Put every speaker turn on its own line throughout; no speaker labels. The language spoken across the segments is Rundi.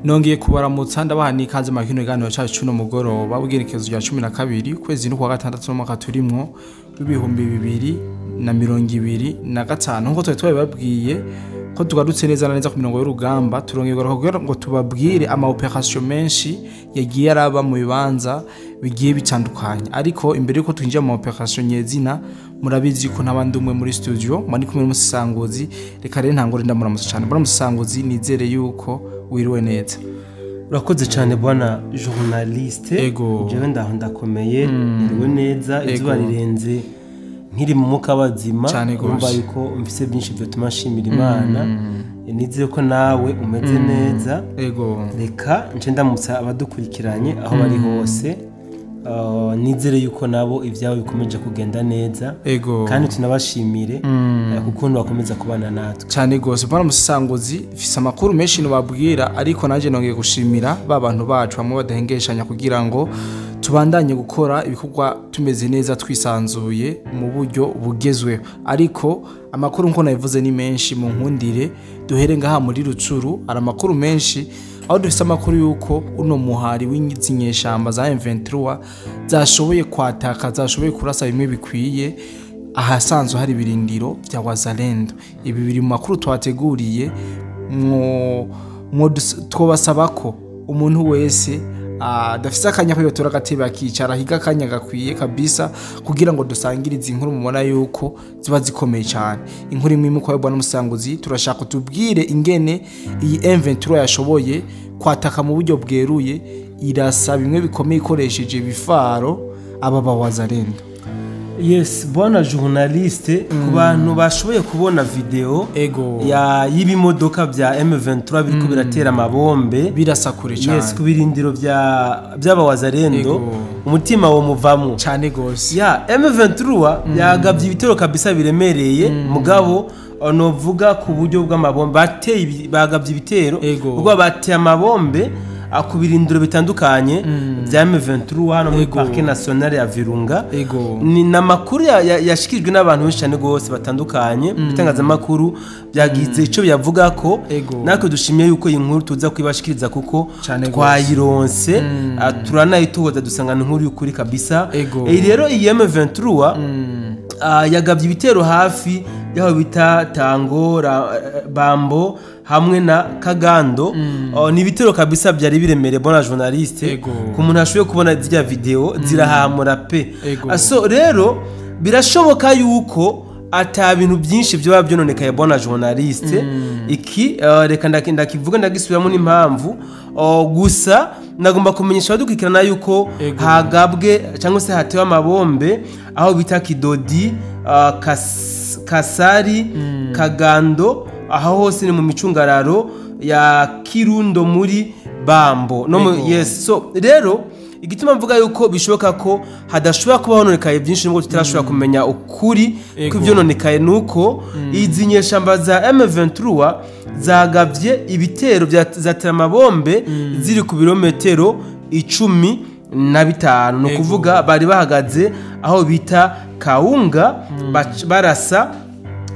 Nongeye kubaramutsa ndabaha n'ikaze mu kino kiganiro cyacu cy'uno mugoroba w'igerekezo rya 12 kwezi n'ukwa gatandatu n'umwaka turimwo w'ibihumbi 2025 nkuko twari babwiye ko tugarutse neza na neza ku mirongo y'urugamba turongera kugira ngo tubabwire ama operation menshi yagiye araba mu bibanza bigiye bitandukanye ariko imbere yuko twinjira mu operation nyezina murabizi ko ntabandi umwe muri studio mani kumwe n'umusangozi reka rero ntangore ndamuramutsa cyane bora umusangozi nizere yuko wiriwe neza.
Urakoze cyane bwana journaliste jewe ndakomeye wiriwe neza izuba rirenze nkiri mu muka bazima umva yuko mfise byinshi byo tumashimira Imana nizeye ko nawe umeze neza reka nce ndamutsa abadukurikiranye aho bari hose nizere yuko nabo ivyabo bikomeje kugenda neza kandi tunabashimire kuko bakomeza kubana natwe
cyane gose bana musangozi fisa makuru menshi nubabwira ariko naje nongeye gushimira babantu bacu bamwe badahengeshanya kugira ngo tubandanye gukora ibikorwa tumeze neza twisanzuye mu buryo bugezweho ariko amakuru nko nayivuze ni menshi mu nkundire duhere ngaha muri Rucuru ara makuru menshi aho dufise amakuru yuko uno muhari w'inyizinyeshamba za M23 zashoboye kwataka zashoboye kurasa bimwe bikwiye ahasanzwe hari birindiro bya Wazalendo ibi biri mu makuru twateguriye twobasaba ko umuntu wese dafise akanya ko yotora gatebe akicara higa akanya gakwiye kabisa kugira ngo dusangirize inkuru mubona yuko ziba zikomeye cyane inkuru imwe muko yabona umusanguzi turashaka tubwire ingene iyi M23 yashoboye kwataka mu buryo bweruye irasa bimwe bikomeye ikoresheje bifaro aba Wazalendo.
Yes, bwana journaliste ku bantu bashoboye kubona video ya y'ibimodoka bya M23 biriko biratera amabombe
birasakure cyane.
Yes, kubirindiro by'aba Wazalendo umutima wo muvamo
cyane gose.
Ya M23 yagabye ibitero kabisa biremereye mugabo novuga ku buryo bw'amabombe bagabye ibitero ubwo bateye amabombe akubirindiro bitandukanye bya M23 hano muri Parc National ya Virunga ni namakuru yashikijwe n'abantu benshi cyane gose batandukanye bitangaza makuru byagize ico byavuga ko nako dushimiye yuko iyi nkuru tuza kwibashikiriza kuko twayironse turanayitoza dusangana inkuru y'ukuri kabisa rero iyi M23 yagabye ibitero hafi yaho bita Tangora Bambo hamwe na Kagando ni ibitero kabisa byari biremere bona journaliste ku muntu ashoboye kubona ziriya video zirahamura pe so rero birashoboka yuko ata bintu byinshi byo byononekaye bona journaliste iki reka ndakivuga ndagisubiramo n'impamvu gusa nagomba kumenyesha badukikirana yuko hagabwe cyangwa se hatewe amabombe aho bita Kidodi Kasari Kagando aho hose ni mu micungararo ya Kirundo muri Bambo yes so rero igituma mvuga yuko bishoboka ko hadashobora kuba hononekaye byinshi ngo tutarashobora kumenya ukuri kw'ibyo nonekaye nuko izinyeshamba za M23 zagavye ibitero zatera amabombe ziri ku birometero 15 no kuvuga bari bahagaze aho bita Kaunga barasa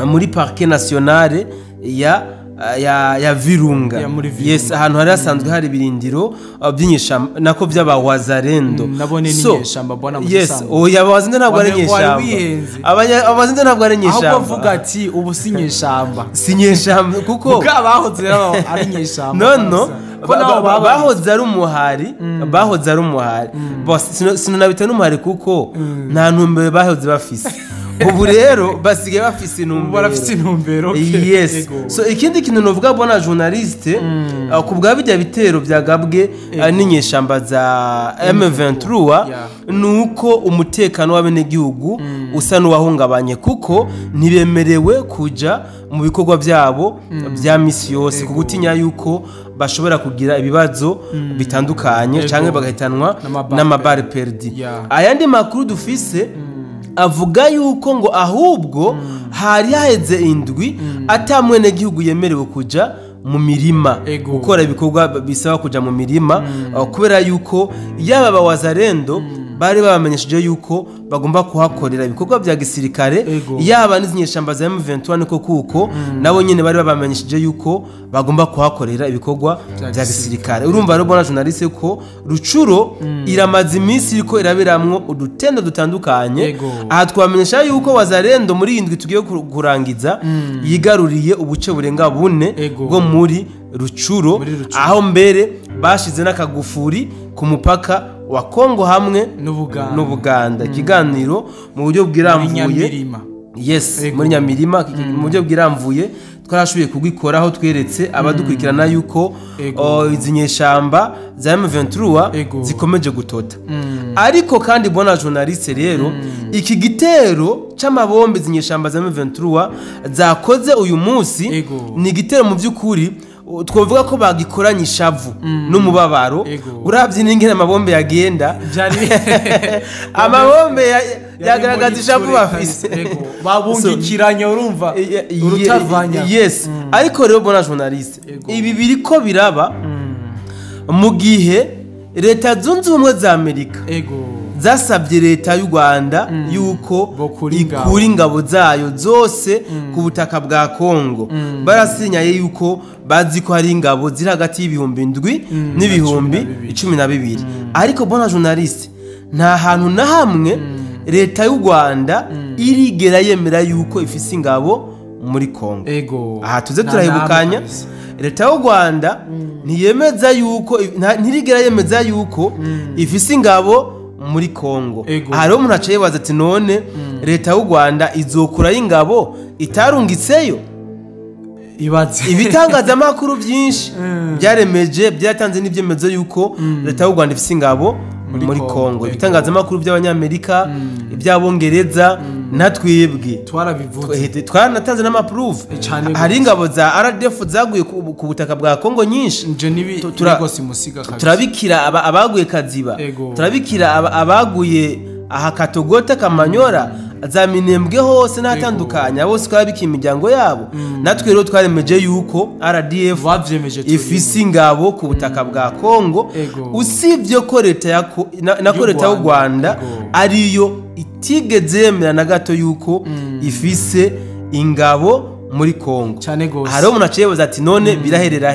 muri Parc National ya Virunga yes ahantu hari asanzwe hari birindiro by'inyeshamba nako by'aba Wazalendo
nabone n'inyeshamba bwana
yes Wazalendo ntabwo ari nyeshamba Wazalendo ntabwo ari nyeshamba
aho bavuga ati ubu sinyeshamba
kuko
bahoze ari nyeshamba
no bahoze ari umuhari boss sinunabita n'umuhari kuko nta ntumbero bahoze bafise ubu rero basigaye bafise
intumbero
yes so ikindi kintu novuga bona journaliste ku bwa bijya bitero byagabwe n'inyeshamba za M23 nuko umutekano w'abenegihugu usa n'uwahungabanye kuko ntibemerewe kuja mu bikorwa byabo bya misi yose kugutinya yuko bashobora kugira ibibazo bitandukanye cyangwa bagahitanwa n'amabare perdi ayandi makuru dufise avuga yuko ngo ahubwo hari haheze indwi atamwene gihugu yemerewe kuja mu mirima gukora ibikorwa bisaba kuja mu mirima kubera yuko yaba Wazalendo bari babamenyesheje yuko bagomba kuhakorera ibikorwa bya gisirikare yaba n'izinyeshamba za M23 niko kuko nabo nyene bari babamenyesheje yuko bagomba kuhakorera ibikorwa bya gisirikare urumva rero bona journaliste ko Rucuro iramaze iminsi iriko iraberamwo udutendo dutandukanye aha twamenyesha yuko Wazalendo muri indwi tugiye kurangiza yigaruriye ubuce burenga bune bwo muri Rucuro aho mbere bashize n'akagufuri ku mupaka wa Kongo hamwe n'Ubuganda ikiganiro mu buryo bwiramvuye muri Nyamirima mu buryo bwiramvuye twarashubiye kugikoraho tweretse abadukurikirana yuko izinyeshamba za M23 zikomeje gutota ariko kandi bona journaliste rero iki gitero c'amabombe zinyeshamba za M23 zakoze uyu munsi ni gitero mu by'ukuri twavuga ko bagikoranye ishavu n'umubabaro uravye n'ingene amabombe yagenda amabombe yagaragaza ishavu bafise
babungikiranye urumva urutavanya
ariko rero bona journaliste ibi biriko biraba mu gihe leta zunze ubumwe za Amerika zasabye leta y'u Rwanda yuko ikura ingabo zayo zose ku butaka bwa Kongo barasinyaye yuko bazi ko hari ingabo ziri hagati y'ibihumbi 7 n'ibihumbi 12 ariko bona journaliste nta hantu na hamwe leta y'u Rwanda irigera yemera yuko ifise ingabo muri Kongo aha tuze turahibukanya leta y'u Rwanda ntiyemeza yuko ntirigera yemeza yuko ifise ingabo muri Kongo aha rero umuntu acaye baza ati none leta y'u Rwanda izokura y'ingabo itarungitseyo ibitangazamakuru byinshi byaremeje byatanze n'ibyemezo yuko leta y'u Rwanda ifise ingabo muri Kongo ibitangazamakuru by'abanyamerika iby'abongereza natwebwe twanatanze n'amaproof hari ingabo za RDF zaguye ku butaka bwa Kongo nyinshi turabikira abaguye Kaziba turabikira abaguye aha Katogota Kamanyora za Minembwe hose n'atandukanya bose twabika imiryango yabo natwe rero twaremeje yuko RDF ifise ingabo ku butaka bwa Kongo usibye ko leta y'u Rwanda ariyo itigeze yemera na gato yuko ifise ingabo muri Kongo haro umuntu aciye baza ati none biraherera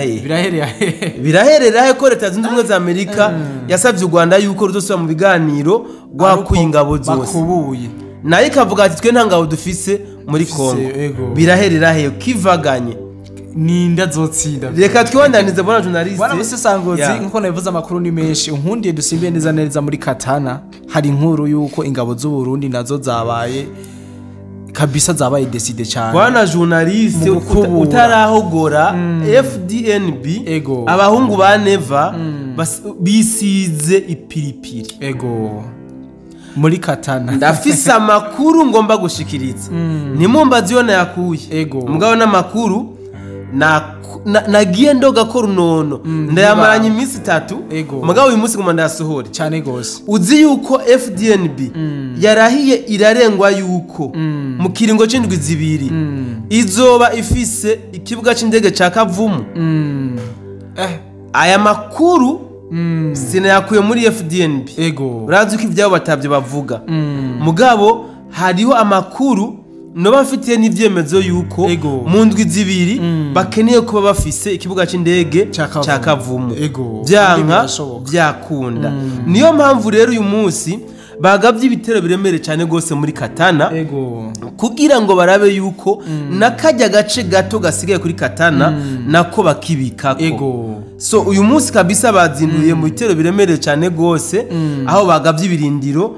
he ko leta zunze ubumwe za Amerika yasabye u Rwanda yuko ruzosubira mu biganiro rwakuye ingabo zose nayo ikavuga ati twe nta ngabo dufise muri Kongo biraherera he kivaganye
ninda zotsinda
reka twibandanize bona journaliste
bwana musesangozi nkuko nabivuze amakuru ni menshi unkundiye dusimbiye neza muri Katana hari inkuru yuko ingabo z'u Burundi nazo zabaye kabisa zabaye decide cyane
bwana journaliste utarahogora FDNB abahungu ba Neva bisize ipiripiri
muri Katana
ndafise amakuru ngomba gushikiriza nimumbazi yona yakuye mugabo n'amakuru nagiye ndoga ko runono ndayamaranye iminsi 3 mugabo uyu munsi ngoma ndasohora
cyane gose
uzi yuko FDNB yarahiye irarengwa yuko mu kiringo c'indwi zibiri izoba ifise ikibuga c'indege ca Kavumu aya makuru sinayakuye muri FDNB urazi ko ivyabo batavye bavuga mugabo hariho amakuru no bafitiye n'ivyemezo yuko mu ndwi zibiri bakeneye kuba bafise ikibuga c'indege ca Kavumu byanka byakunda niyo mpamvu rero uyu munsi bagavye ibitero biremere cyane gose muri Katana kugira ngo barabe yuko nakajya gace gato gasigaye kuri Katana nako bakibikako so uyu munsi kabisa bazinduye mu bitero biremere cyane gose aho bagavye ibirindiro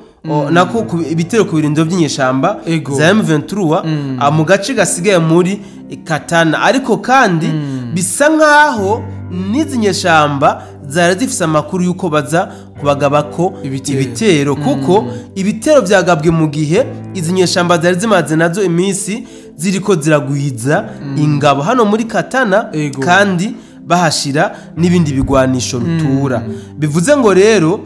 nako ibitero ku birindiro by'inyeshamba za M23 mu gace gasigaye muri Katana ariko kandi bisa nkaho n'izinyeshamba zari zifise amakuru yuko baza kubagabako ibitero kuko ibitero byagabwe mu gihe izinyeshamba zari zimaze nazo iminsi ziriko ziragwiza ingabo hano muri Katana kandi bahashira n'ibindi bigwanisho rutura bivuze ngo rero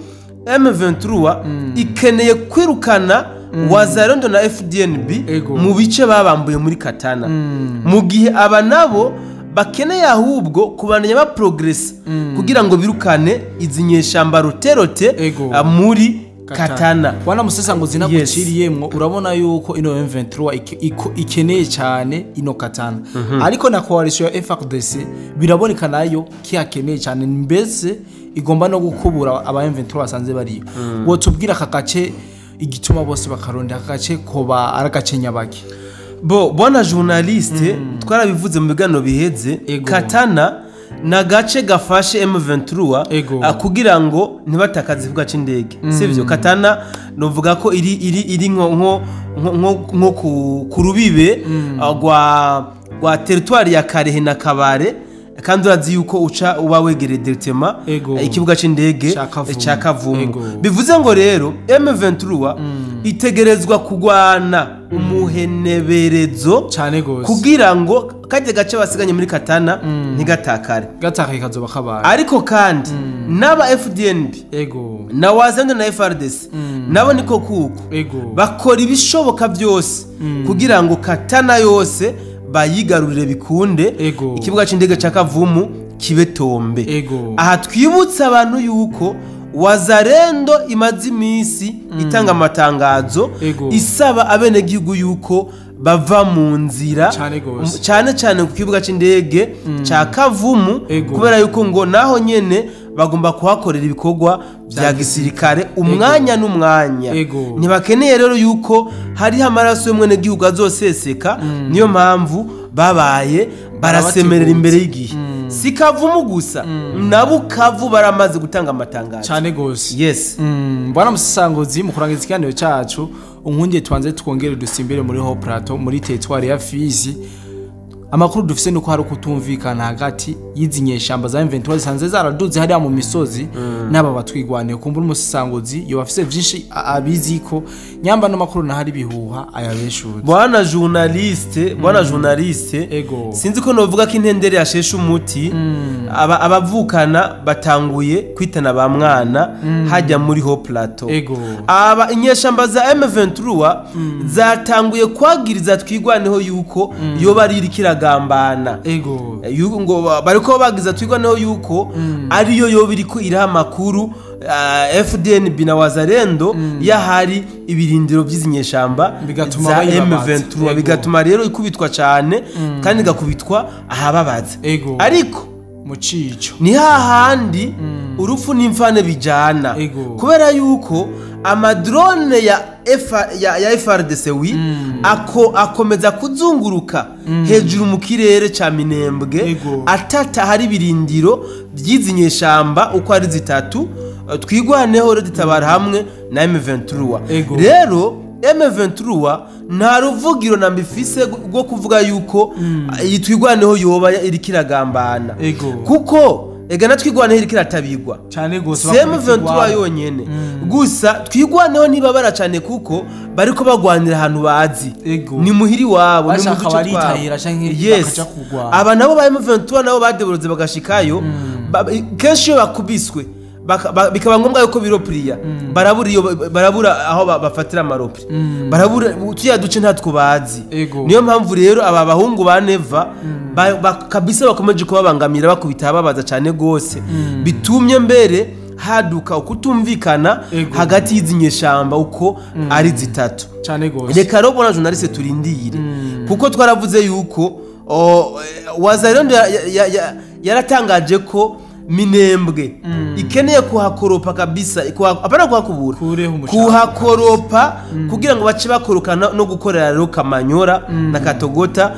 M23 ikeneye kwirukana Wazalendo na FDNB mu bice babambuye muri Katana mu gihe aba nabo bakeneye ahubwo kubandanya ba progress kugira ngo birukane izinyeshamba roterote muri Katana.
Bwana Musesanguzi naguciriyemwo urabona yuko ino M23 ikeneye cyane ino Katana. Ariko na coalition ya FARDC biraboneka nayo kiyakeneye cyane mbese igomba no gukubura aba M23 basanze bari. Wo tubwira kagace igituma bose bakaronda kagace koba aragace nyabaki.
Bwana journaliste twarabivuze mu biganiro biheze Katana na gace gafashe M23 kugira ngo ntibatakaze vuga c'indege sivyo Katana novuga ko iri nko ku rubibe rwa territoire ya Karehe na Kabare kandi urazi yuko uca uba wegereye directement ikibuga c'indege ca Kavumu bivuze ngo rero M23 itegerezwa kugwana umuheneberezo
cyane gose
kugira ngo kajye gace basiganye muri Katana ntigatakare
kazoba kabaye
ariko kandi n'aba FDNB na wazende na FARDC nabo niko kuko bakora ibishoboka byose kugira ngo Katana yose bayigarurire bikunde ikibuga c'indege ca Kavumu kibe tombe aha twibutsa abantu yuko Wazarendo imaze imisi itanga amatangazo isaba abene gihugu yuko bava mu nzira cyane ku kibuga c'indege ca Kavumu kubera yuko ngo naho nyene bagomba kuhakorera ibikorwa bya gisirikare umwanya n'umwanya ntibakeneye rero yuko hari amaraso y'umwene gihugu azoseseka niyo mpamvu babaye barasemerera imbere y'igihe si Kavumu gusa nabo Kavu baramaze gutanga amatangazo
cyane gose
yes
Bwana Musesanguzi mu kurangiza ikiganiro cyacu unkundiye twanze twongere dusimbire muri Haut Plateau muri territoire ya Fizi amakuru dufise nuko hari kutumvikana hagati yizinyeshamba za M23 zisanze zaraduze hari mu misozi n'aba batwigwaneye kumbura Musesanguzi yo bafise byinshi abiziko nyamba no makuru na hari bihuha ayabeshuze
bwana journaliste sinzi ko novuga ko intendere yashesha umuti abavukana batanguye kwitana ba mwana hajya muri Haut Plateau aba inyeshamba za M23 zatanguye kwagiriza twigwaneho yuko yo bari gambana ngo bariko bagiza twigwaneho yuko ariyo yo biriko iraha makuru FDNB na Wazarendo yahari ibirindiro by'izinyeshamba za M23 bigatuma rero ikubitwa cyane kandi gakubitwa ahababaza ariko
mucico
ni hahandi urufu n'imfane bijana kubera yuko amadrone ya FARDC akomeza kuzunguruka hejuru mu kirere ca Minembwe atata hari birindiro byizinyeshamba uko ari zitatu twigwaneho rero ditabara hamwe na M23 rero M23 nta ruvugiro na mbifise rwo kuvuga yuko yitwigwaneho yoba iri kiragambana kuko ega natwigwaneho iri kiratabigwa
cyane gose
M23 yonyene gusa twigwaneho nibabara cyane kuko bariko bagwanira ahantu bazi ni muhiri wabo
ni muduce twahira canke bakaja kugwa
aba nabo ba M23 nabo badeboroze bagashikayo kenshi bakubiswe bikaba ngombwa yuko biropriya barabura aho bafatira amaropri barabura tuya duce ntatwo bazi niyo mpamvu rero aba bahungu ba Neva kabisa bakomeje kubabangamira bakubita babaza cyane gose bitumye mbere haduka ukutumvikana hagati y'izinyeshamba uko ari zitatu
cyane gose
reka rero bona journaliste turindire kuko twaravuze yuko Wazarendo yaratangaje ko Minembwe ikeneye kuhakoropa kabisa apana kuhakubura kuhakoropa kugira ngo bace bakorokana no gukorera rero Kamanyora na Katogota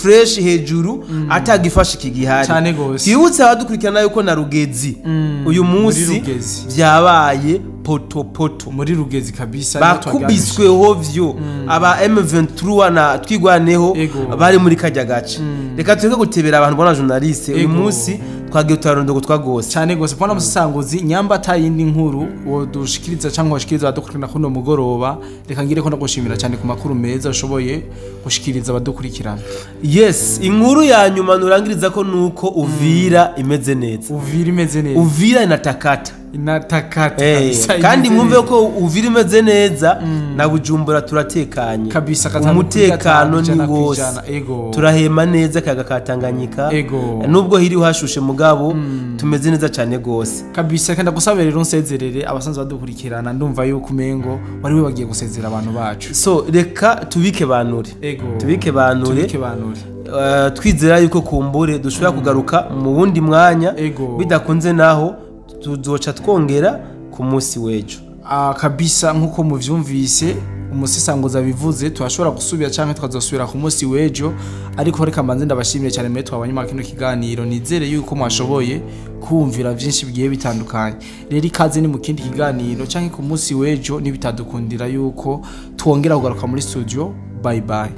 fresh hejuru atagifasha ikigihari twibutse abadukurikirana yuko na Rugezi uyu munsi byabaye poto
muri Rugezi kabisa
bakubiswe hovyo aba M23 na twigwaneho bari muri kajya gace reka tureke gutebera abantu bona journaliste uyu munsi twagiye twarondogo twagose
cyane gose Bwana Musesanguzi nyamba tayindi nkuru wo dushikiriza cyangwa washikiriza abadukurikirana kuno mugoroba reka ngire ko ndagushimira cyane ku makuru meza ushoboye gushikiriza abadukurikirana
yes inkuru ya nyuma nurangiriza ko nuko Uvira imeze neza Uvira inatakata kandi mwumve ko Uvira imeze neza na Bujumbura turatekanye
kabisa
umutekano ni wose turahema neza kaga Katanganyika nubwo hiri hashushe mu mugabo tumeze neza cyane gose
kabisa. Kandi gusabira rero nsezerere abasanzwe badukurikirana, ndumva yuko umengo wari we bagiye gusezera abantu bacu.
So reka tubike banure, twizera yuko kumbure dushobora kugaruka mu wundi mwanya, bidakunze naho tuzoca twongera ku munsi w'ejo.
Kabisa nkuko muvyumvise umusisanguza bivuze turashobora gusubira canke tukazosubira ku munsi w'ejo, ariko reka mbanze ndabashimire cyane mwe twabanye mu kino kiganiro. Nizere yuko mwashoboye kumvira byinshi bigiye bitandukanye. Rero ikaze ni mu kindi kiganiro canke ku munsi w'ejo, nibitadukundira yuko twongera kugaruka muri studio. Bye bye.